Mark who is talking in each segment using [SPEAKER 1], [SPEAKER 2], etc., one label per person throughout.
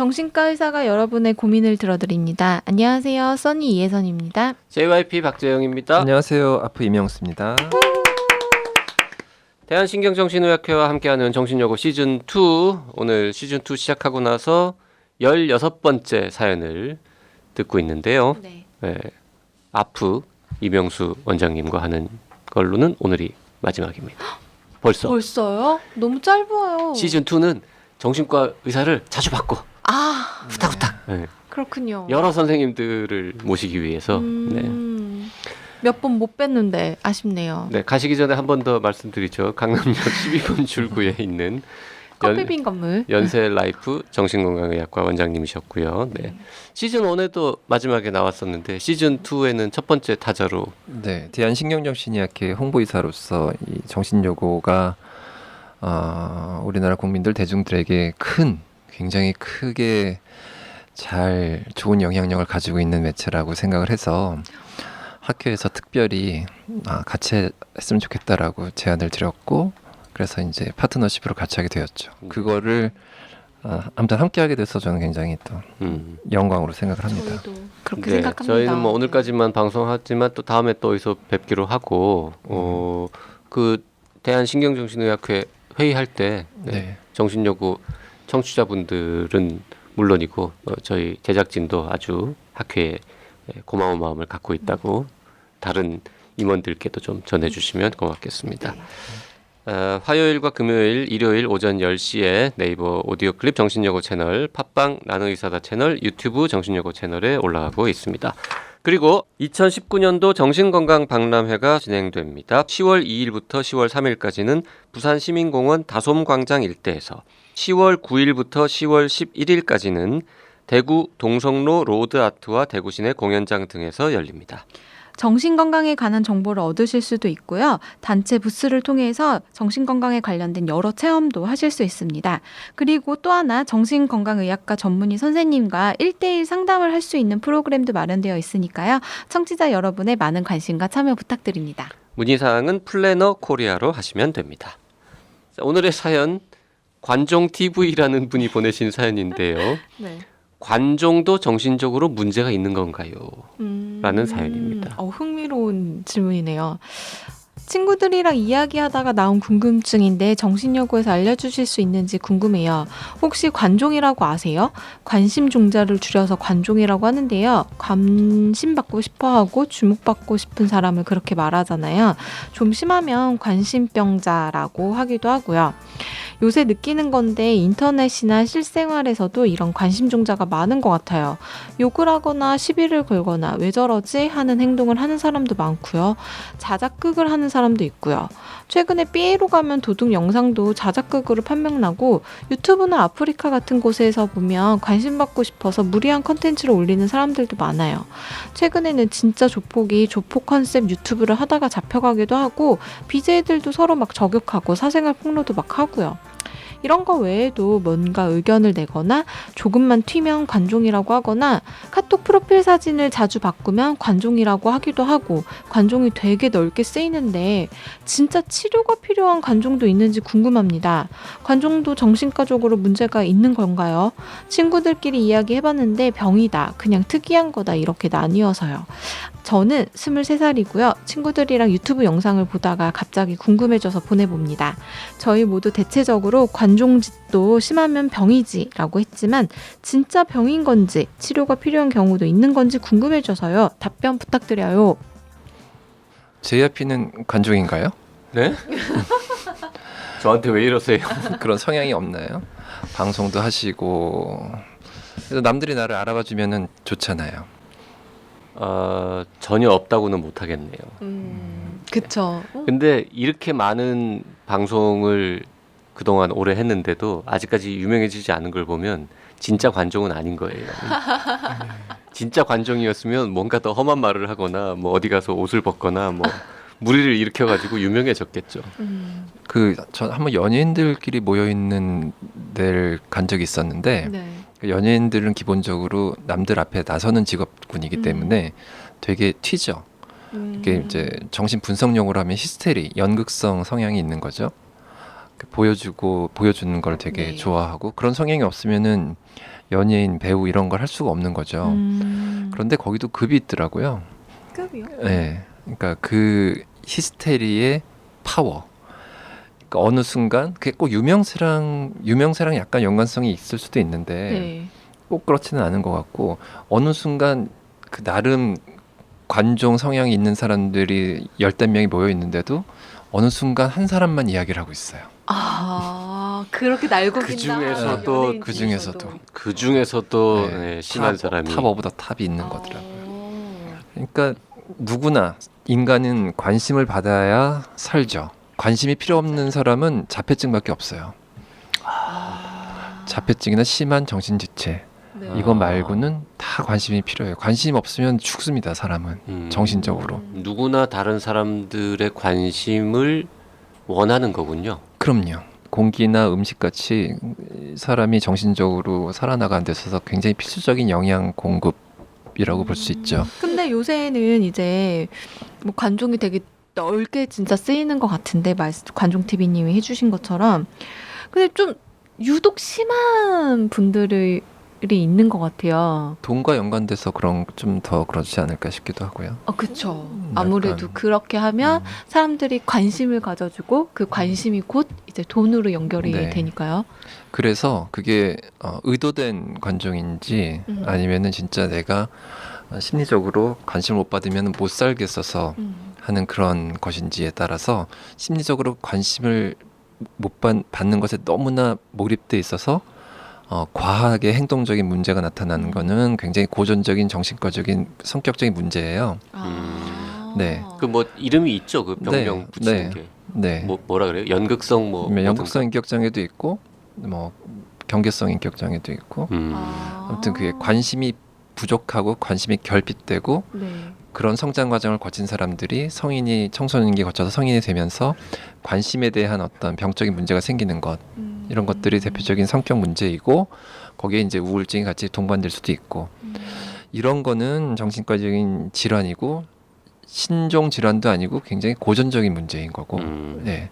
[SPEAKER 1] 정신과 의사가 여러분의 고민을 들어드립니다. 안녕하세요. 써니 이혜선입니다.
[SPEAKER 2] JYP 박재영입니다.
[SPEAKER 3] 안녕하세요. 아프 이명수입니다.
[SPEAKER 2] 대한신경정신의학회와 함께하는 정신여고 시즌2 오늘 시즌2 시작하고 나서 16번째 사연을 듣고 있는데요.
[SPEAKER 1] 네.
[SPEAKER 2] 아프 이명수 원장님과 하는 걸로는 오늘이 마지막입니다.
[SPEAKER 1] 벌써요? 너무 짧아요.
[SPEAKER 2] 시즌2는 정신과 의사를 자주 바꿔.
[SPEAKER 1] 아,
[SPEAKER 2] 후딱후딱. 네.
[SPEAKER 1] 그렇군요.
[SPEAKER 2] 여러 선생님들을 모시기 위해서
[SPEAKER 1] 몇 번 못 뵀는데 아쉽네요.
[SPEAKER 2] 네, 가시기 전에 한 번 더 말씀드리죠. 강남역 12번 출구에 있는
[SPEAKER 1] 커피빈 건물.
[SPEAKER 2] 연세 라이프 정신건강의학과 원장님이셨고요. 네. 시즌 1에도 마지막에 나왔었는데 시즌 2에는 첫 번째 타자로
[SPEAKER 3] 네, 대한신경정신의학회 홍보이사로서 이 정신여고가 우리나라 국민들 대중들에게 굉장히 크게 잘 좋은 영향력을 가지고 있는 매체라고 생각을 해서 학교에서 특별히 같이 했으면 좋겠다라고 제안을 드렸고, 그래서 이제 파트너십으로 같이 하게 되었죠. 그거를 아무튼 함께 하게 돼서 저는 굉장히 또 영광으로 생각을 합니다.
[SPEAKER 1] 저희도 그렇게
[SPEAKER 2] 네,
[SPEAKER 1] 생각합니다.
[SPEAKER 2] 저희는 뭐 오늘까지만 방송하지만 또 다음에 또 어디서 뵙기로 하고 그 대한신경정신의학회 회의할 때
[SPEAKER 3] 네.
[SPEAKER 2] 정신여고 청취자분들은 물론이고 저희 제작진도 아주 학회에 고마운 마음을 갖고 있다고 다른 임원들께도 좀 전해주시면 고맙겠습니다. 화요일과 금요일, 일요일 오전 10시에 네이버 오디오 클립 정신여고 채널, 팟빵 나노의사다 채널, 유튜브 정신여고 채널에 올라가고 있습니다. 그리고 2019년도 정신건강 박람회가 진행됩니다. 10월 2일부터 10월 3일까지는 부산시민공원 다솜광장 일대에서, 10월 9일부터 10월 11일까지는 대구 동성로 로드아트와 대구시내 공연장 등에서 열립니다.
[SPEAKER 1] 정신건강에 관한 정보를 얻으실 수도 있고요. 단체 부스를 통해서 정신건강에 관련된 여러 체험도 하실 수 있습니다. 그리고 또 하나 정신건강의학과 전문의 선생님과 1대1 상담을 할 수 있는 프로그램도 마련되어 있으니까요. 청취자 여러분의 많은 관심과 참여 부탁드립니다.
[SPEAKER 2] 문의사항은 플래너 코리아로 하시면 됩니다. 자, 오늘의 사연, 관종TV라는 분이 보내신 사연인데요.
[SPEAKER 1] 네.
[SPEAKER 2] 관종도 정신적으로 문제가 있는 건가요? 라는 사연입니다.
[SPEAKER 1] 흥미로운 질문이네요. 친구들이랑 이야기하다가 나온 궁금증인데 정신여고에서 알려주실 수 있는지 궁금해요. 혹시 관종이라고 아세요? 관심 종자를 줄여서 관종이라고 하는데요. 관심받고 싶어하고 주목받고 싶은 사람을 그렇게 말하잖아요. 좀 심하면 관심병자라고 하기도 하고요. 요새 느끼는 건데 인터넷이나 실생활에서도 이런 관심 종자가 많은 것 같아요. 욕을 하거나 시비를 걸거나 왜 저러지 하는 행동을 하는 사람도 많고요. 자작극을 하는 사람도 있고요. 최근에 삐에로 가면 도둑 영상도 자작극으로 판명나고, 유튜브나 아프리카 같은 곳에서 보면 관심받고 싶어서 무리한 컨텐츠를 올리는 사람들도 많아요. 최근에는 진짜 조폭이 조폭 컨셉 유튜브를 하다가 잡혀가기도 하고, BJ들도 서로 막 저격하고 사생활 폭로도 막 하고요. 이런 거 외에도 뭔가 의견을 내거나 조금만 튀면 관종이라고 하거나, 카톡 프로필 사진을 자주 바꾸면 관종이라고 하기도 하고, 관종이 되게 넓게 쓰이는데 진짜 치료가 필요한 관종도 있는지 궁금합니다. 관종도 정신과적으로 문제가 있는 건가요? 친구들끼리 이야기해봤는데 병이다, 그냥 특이한 거다, 이렇게 나뉘어서요. 저는 23살이고요. 친구들이랑 유튜브 영상을 보다가 갑자기 궁금해져서 보내봅니다. 저희 모두 대체적으로 관종짓도 심하면 병이지 라고 했지만 진짜 병인 건지 치료가 필요한 경우도 있는 건지 궁금해져서요. 답변 부탁드려요.
[SPEAKER 3] JYP는 관종인가요?
[SPEAKER 2] 네? 저한테 왜 이러세요?
[SPEAKER 3] 그런 성향이 없나요? 방송도 하시고, 그래서 남들이 나를 알아봐 주면은 좋잖아요.
[SPEAKER 2] 전혀 없다고는 못하겠네요.
[SPEAKER 1] 그쵸.
[SPEAKER 2] 근데 이렇게 많은 방송을 그동안 오래 했는데도 아직까지 유명해지지 않은 걸 보면 진짜 관종은 아닌 거예요. 진짜 관종이었으면 뭔가 더 험한 말을 하거나 뭐 어디 가서 옷을 벗거나 뭐 무리를 일으켜가지고 유명해졌겠죠.
[SPEAKER 3] 전 한번 연예인들끼리 모여 있는 데를 간 적이 있었는데,
[SPEAKER 1] 네.
[SPEAKER 3] 연예인들은 기본적으로 남들 앞에 나서는 직업군이기 때문에 되게 튀죠. 이게 이제 정신 분석용어로 하면 히스테리, 연극성 성향이 있는 거죠. 보여주는 걸 되게
[SPEAKER 1] 네.
[SPEAKER 3] 좋아하고 그런 성향이 없으면은 연예인, 배우 이런 걸 할 수가 없는 거죠. 그런데 거기도 급이 있더라고요.
[SPEAKER 1] 급이요?
[SPEAKER 3] 네. 그러니까 그 히스테리의 파워. 그러니까 어느 순간 그게 꼭 유명세랑 약간 연관성이 있을 수도 있는데
[SPEAKER 1] 네.
[SPEAKER 3] 꼭 그렇지는 않은 것 같고 어느 순간 그 나름 관종 성향이 있는 사람들이 열댓 명이 모여 있는데도 어느 순간 한 사람만 이야기를 하고 있어요.
[SPEAKER 1] 아, 그렇게 날고
[SPEAKER 2] 그
[SPEAKER 1] 긴다.
[SPEAKER 2] 중에서도-
[SPEAKER 1] 연예인
[SPEAKER 3] 그 중에서도.
[SPEAKER 2] 그 중에서도
[SPEAKER 3] 네.
[SPEAKER 2] 네, 심한 사람이
[SPEAKER 3] 탑 오브 더 탑이 있는
[SPEAKER 1] 아.
[SPEAKER 3] 거더라고요. 그러니까 누구나 인간은 관심을 받아야 살죠. 관심이 필요 없는 사람은 자폐증밖에 없어요.
[SPEAKER 1] 아.
[SPEAKER 3] 자폐증이나 심한 정신지체
[SPEAKER 1] 네.
[SPEAKER 3] 이거 말고는 다 관심이 필요해요. 관심 없으면 죽습니다. 사람은 정신적으로.
[SPEAKER 2] 누구나 다른 사람들의 관심을 원하는 거군요.
[SPEAKER 3] 그럼요. 공기나 음식 같이 사람이 정신적으로 살아나가는 데 있어서 굉장히 필수적인 영양 공급이라고 볼 수 있죠.
[SPEAKER 1] 근데 요새는 이제 뭐 관종이 되게 넓게 진짜 쓰이는 것 같은데 관종 TV님이 해주신 것처럼 근데 좀 유독 심한 분들이 있는 것 같아요.
[SPEAKER 3] 돈과 연관돼서 그런 좀 더 그렇지 않을까 싶기도 하고요.
[SPEAKER 1] 그쵸.
[SPEAKER 3] 약간,
[SPEAKER 1] 아무래도 그렇게 하면 사람들이 관심을 가져주고 그 관심이 곧 이제 돈으로 연결이
[SPEAKER 3] 네.
[SPEAKER 1] 되니까요.
[SPEAKER 3] 그래서 그게 의도된 관종인지 아니면은 진짜 내가 심리적으로 관심을 못 받으면 못 살겠어서 하는 그런 것인지에 따라서 심리적으로 관심을 못 받는 것에 너무나 몰입돼 있어서 과하게 행동적인 문제가 나타나는 거는 굉장히 고전적인 정신과적인 성격적인 문제예요. 네.
[SPEAKER 2] 그 뭐 이름이 있죠. 그 병명
[SPEAKER 3] 네,
[SPEAKER 2] 붙이는
[SPEAKER 3] 네.
[SPEAKER 2] 게.
[SPEAKER 3] 네.
[SPEAKER 2] 뭐라 그래요? 연극성 뭐
[SPEAKER 3] 연극성 인격 장애도 있고 뭐 경계성 인격 장애도 있고 아무튼 그게 관심이 부족하고 관심이 결핍되고
[SPEAKER 1] 네.
[SPEAKER 3] 그런 성장 과정을 거친 사람들이 성인이 청소년기 거쳐서 성인이 되면서 관심에 대한 어떤 병적인 문제가 생기는 것 이런 것들이 대표적인 성격 문제이고 거기에 이제 우울증이 같이 동반될 수도 있고 이런 거는 정신과적인 질환이고 신종 질환도 아니고 굉장히 고전적인 문제인 거고 네.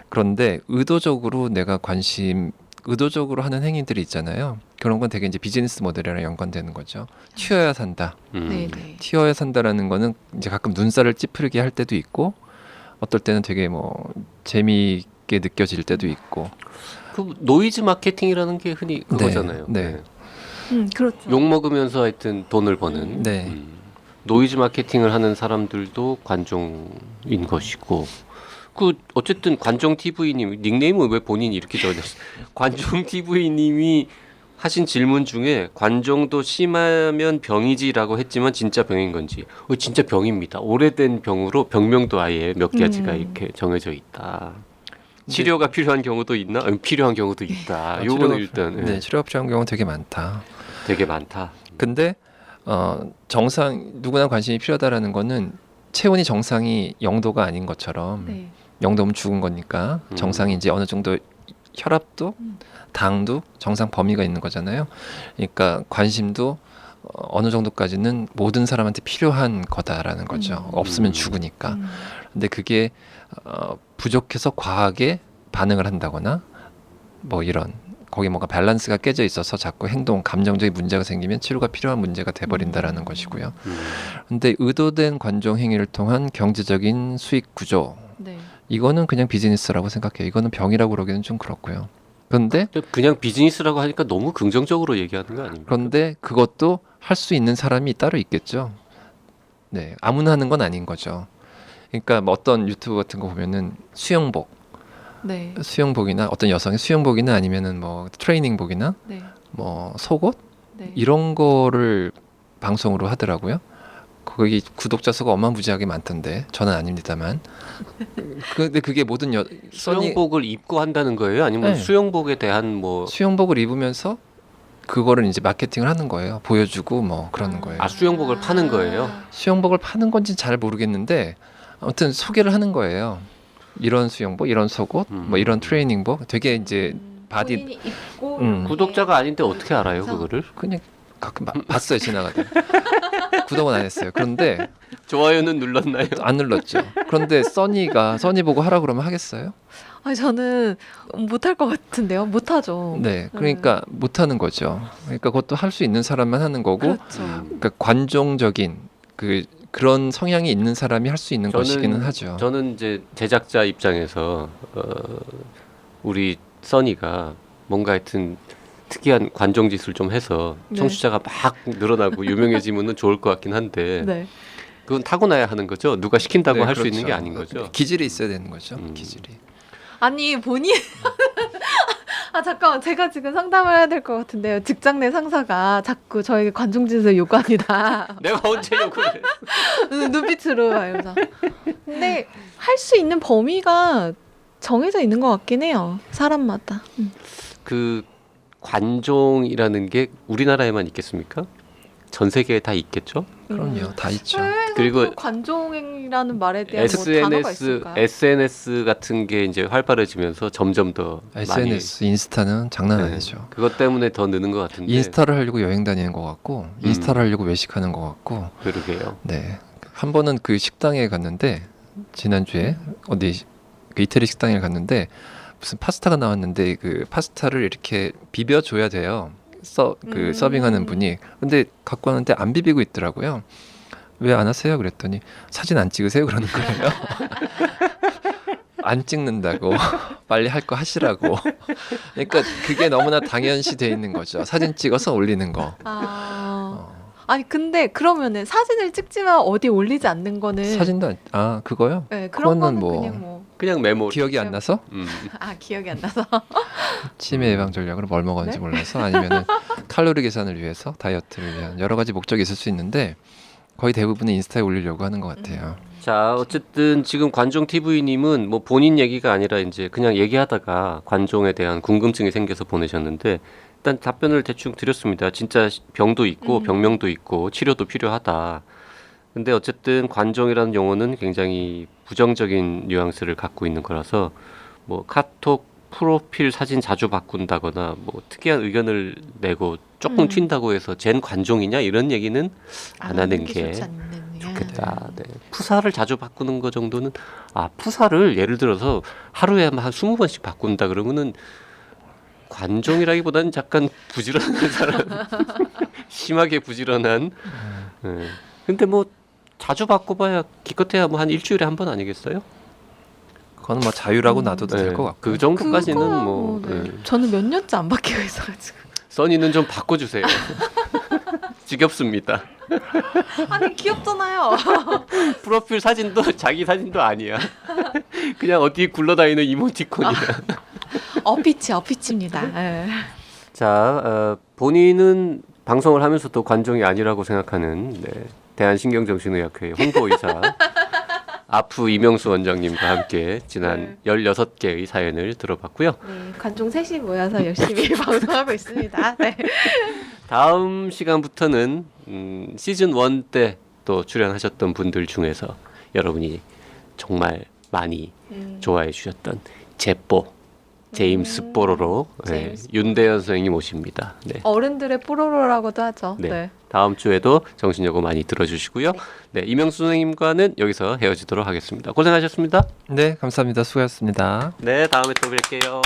[SPEAKER 3] 그런데 의도적으로 의도적으로 하는 행위들이 있잖아요. 그런 건 되게 이제 비즈니스 모델이랑 연관되는 거죠. 튀어야 산다.
[SPEAKER 1] 네, 네.
[SPEAKER 3] 튀어야 산다라는 거는 이제 가끔 눈살을 찌푸리게 할 때도 있고 어떨 때는 되게 뭐 재미있게 느껴질 때도 있고
[SPEAKER 2] 그 노이즈 마케팅이라는 게 흔히 그거잖아요.
[SPEAKER 3] 네.
[SPEAKER 1] 그렇죠.
[SPEAKER 2] 욕 먹으면서 하여튼 돈을 버는
[SPEAKER 3] 네.
[SPEAKER 2] 노이즈 마케팅을 하는 사람들도 관종인 것이고 그 어쨌든 관종 TV님 닉네임은 왜 본인이 이렇게 적으셨어요? 관종 TV님이 하신 질문 중에 관종도 심하면 병이지라고 했지만 진짜 병인 건지 진짜 병입니다. 오래된 병으로 병명도 아예 몇 가지가 이렇게 정해져 있다. 치료가 필요한 경우도 있나? 필요한 경우도 있다. 요거는 일단
[SPEAKER 3] 네, 치료가 필요한 경우 되게 많다.
[SPEAKER 2] 되게 많다.
[SPEAKER 3] 근데 누구나 관심이 필요하다라는 거는 체온이 정상이 0도가 아닌 것처럼
[SPEAKER 1] 네.
[SPEAKER 3] 0도면 죽은 거니까 정상이 이제 어느 정도 혈압도 당도 정상 범위가 있는 거잖아요. 그러니까 관심도 어느 정도까지는 모든 사람한테 필요한 거다라는 거죠. 없으면 죽으니까. 근데 그게 부족해서 과하게 반응을 한다거나 뭐 이런 거기 뭔가 밸런스가 깨져 있어서 자꾸 감정적인 문제가 생기면 치료가 필요한 문제가 돼버린다라는 것이고요. 근데 의도된 관종 행위를 통한 경제적인 수익 구조
[SPEAKER 1] 네.
[SPEAKER 3] 이거는 그냥 비즈니스라고 생각해요. 이거는 병이라고 그러기는 좀 그렇고요. 그런데
[SPEAKER 2] 그냥 비즈니스라고 하니까 너무 긍정적으로 얘기하는 거 아닙니까?
[SPEAKER 3] 그런데 그것도 할 수 있는 사람이 따로 있겠죠. 네, 아무나 하는 건 아닌 거죠. 그러니까 뭐 어떤 유튜브 같은 거 보면은
[SPEAKER 1] 네.
[SPEAKER 3] 수영복이나 어떤 여성의 수영복이나 아니면은 뭐 트레이닝복이나
[SPEAKER 1] 네.
[SPEAKER 3] 뭐 속옷
[SPEAKER 1] 네.
[SPEAKER 3] 이런 거를 방송으로 하더라고요. 거기 구독자 수가 어마무지하게 많던데 저는 아닙니다만. 근데 그게 모든
[SPEAKER 2] 수영복을 입고 한다는 거예요? 아니면
[SPEAKER 3] 네.
[SPEAKER 2] 수영복에 대한 뭐
[SPEAKER 3] 수영복을 입으면서 그거를 이제 마케팅을 하는 거예요. 보여주고 뭐 그러는 거예요.
[SPEAKER 2] 수영복을 파는 거예요?
[SPEAKER 3] 수영복을 파는 건지 잘 모르겠는데 아무튼 소개를 하는 거예요. 이런 수영복, 이런 속옷, 뭐 이런 트레이닝복, 되게 이제 바디
[SPEAKER 1] 본인이 입고
[SPEAKER 3] 음.
[SPEAKER 2] 구독자가 아닌데 어떻게 알아요
[SPEAKER 1] 그래서-
[SPEAKER 2] 그거를?
[SPEAKER 3] 그냥 가끔 봤어요 지나가다. 구독은 안 했어요. 그런데
[SPEAKER 2] 좋아요는 눌렀나요?
[SPEAKER 3] 안 눌렀죠. 그런데 써니 보고 하라 그러면 하겠어요?
[SPEAKER 1] 아니 저는 못할 것 같은데요. 못하죠.
[SPEAKER 3] 네, 그러니까 못 하는 거죠. 그러니까 그것도 할 수 있는 사람만 하는 거고,
[SPEAKER 1] 그렇죠.
[SPEAKER 3] 그러니까 관종적인 그런 성향이 있는 사람이 할 수 있는 것이기는 하죠.
[SPEAKER 2] 저는 이제 제작자 입장에서 우리 써니가 뭔가 하여튼 특이한 관종 짓을 좀 해서
[SPEAKER 1] 네.
[SPEAKER 2] 청취자가 막 늘어나고 유명해지면은 좋을 것 같긴 한데
[SPEAKER 1] 네.
[SPEAKER 2] 그건 타고나야 하는 거죠. 누가 시킨다고
[SPEAKER 3] 네,
[SPEAKER 2] 할 수
[SPEAKER 3] 그렇죠.
[SPEAKER 2] 있는 게 아닌 거죠.
[SPEAKER 3] 기질이 있어야 되는 거죠.
[SPEAKER 2] 음.
[SPEAKER 3] 기질이.
[SPEAKER 1] 아니 본인 아 잠깐만 제가 지금 상담을 해야 될 것 같은데요. 직장 내 상사가 자꾸 저에게 관종짓을 요구합니다.
[SPEAKER 2] 내가 언제 욕을 해?
[SPEAKER 1] 눈빛으로 말면서. 근데 할 수 있는 범위가 정해져 있는 것 같긴 해요. 사람마다.
[SPEAKER 2] 그 관종이라는 게 우리나라에만 있겠습니까? 전 세계에 다 있겠죠.
[SPEAKER 3] 그럼요, 다 있죠.
[SPEAKER 2] 그리고
[SPEAKER 1] 또 관종이라는 말에 대한 뭐 단어가 있을까요?
[SPEAKER 2] SNS 같은 게 이제 활발해지면서 점점 더
[SPEAKER 3] SNS, 인스타는 장난
[SPEAKER 2] 많이
[SPEAKER 3] 아니죠.
[SPEAKER 2] 그것 때문에 더 느는 것 같은데.
[SPEAKER 3] 인스타를 하려고 여행 다니는 것 같고, 인스타를 하려고 외식하는 것 같고,
[SPEAKER 2] 그러게요.
[SPEAKER 3] 네. 한 번은 그 식당에 갔는데 지난주에 어디 그 이태리 식당에 갔는데 무슨 파스타가 나왔는데 그 파스타를 이렇게 비벼 줘야 돼요. 서빙하는 분이. 근데 갖고 왔는데 안 비비고 있더라고요. 왜 안 하세요? 그랬더니 사진 안 찍으세요? 그러는 거예요. 안 찍는다고 빨리 할 거 하시라고. 그러니까 그게 너무나 당연시 돼 있는 거죠. 사진 찍어서 올리는 거.
[SPEAKER 1] 아니 근데 그러면은 사진을 찍지만 어디 올리지 않는 거는
[SPEAKER 3] 사진도 그거요?
[SPEAKER 1] 네, 그런
[SPEAKER 3] 그거는
[SPEAKER 1] 거는
[SPEAKER 3] 뭐
[SPEAKER 2] 그냥 메모.
[SPEAKER 3] 기억이 안 나서
[SPEAKER 1] 기억이 안 나서
[SPEAKER 3] 치매 예방 전략으로 뭘 먹었는지
[SPEAKER 1] 네?
[SPEAKER 3] 몰라서 아니면은 칼로리 계산을 위해서 다이어트를 위한 여러 가지 목적이 있을 수 있는데 거의 대부분은 인스타에 올리려고 하는 것 같아요.
[SPEAKER 2] 자, 어쨌든 지금 관종 TV님은 뭐 본인 얘기가 아니라 이제 그냥 얘기하다가 관종에 대한 궁금증이 생겨서 보내셨는데 일단 답변을 대충 드렸습니다. 진짜 병도 있고 병명도 있고 치료도 필요하다. 근데 어쨌든 관종이라는 용어는 굉장히 부정적인 뉘앙스를 갖고 있는 거라서 뭐 카톡 프로필 사진 자주 바꾼다거나 뭐 특이한 의견을 내고 조금 튄다고 해서 쟨 관종이냐 이런 얘기는 안 하는 게 좋겠다. 네. 푸사를 자주 바꾸는 거 정도는 푸사를 예를 들어서 하루에 한 20번씩 바꾼다 그러면은 관종이라기보다는 약간 부지런한 사람, 심하게 부지런한. 네. 근데 뭐 자주 바꿔봐야 기껏해야 뭐 한 일주일에 한 번 아니겠어요?
[SPEAKER 3] 그건 뭐 자유라고 놔둬도 될 것 같고.
[SPEAKER 2] 그 정도까지는 뭐.
[SPEAKER 1] 네.
[SPEAKER 2] 네.
[SPEAKER 1] 저는 몇 년째 안 바뀌고 있어가지고.
[SPEAKER 2] 써니는 좀 바꿔주세요. 지겹습니다.
[SPEAKER 1] 아니 귀엽잖아요.
[SPEAKER 2] 프로필 사진도 자기 사진도 아니야. 그냥 어디 굴러다니는 이모티콘이야.
[SPEAKER 1] 어피치입니다. 네.
[SPEAKER 2] 자, 본인은 방송을 하면서도 관종이 아니라고 생각하는 대한신경정신의학회 홍보이사 아프 이명수 원장님과 함께 지난 16개의 사연을 들어봤고요.
[SPEAKER 1] 네, 관종 셋이 모여서 열심히 방송하고 있습니다. 네.
[SPEAKER 2] 다음 시간부터는 시즌 1 때 또 출연하셨던 분들 중에서 여러분이 정말 많이 좋아해 주셨던 제임스 뽀로로 윤대현 선생님 모십니다. 네.
[SPEAKER 1] 어른들의 뽀로로라고도 하죠.
[SPEAKER 2] 네.
[SPEAKER 1] 네.
[SPEAKER 2] 다음 주에도 정신여고 많이 들어주시고요. 네, 이명수 선생님과는 여기서 헤어지도록 하겠습니다. 고생하셨습니다.
[SPEAKER 3] 네, 감사합니다. 수고하셨습니다.
[SPEAKER 2] 네, 다음에 또 뵐게요.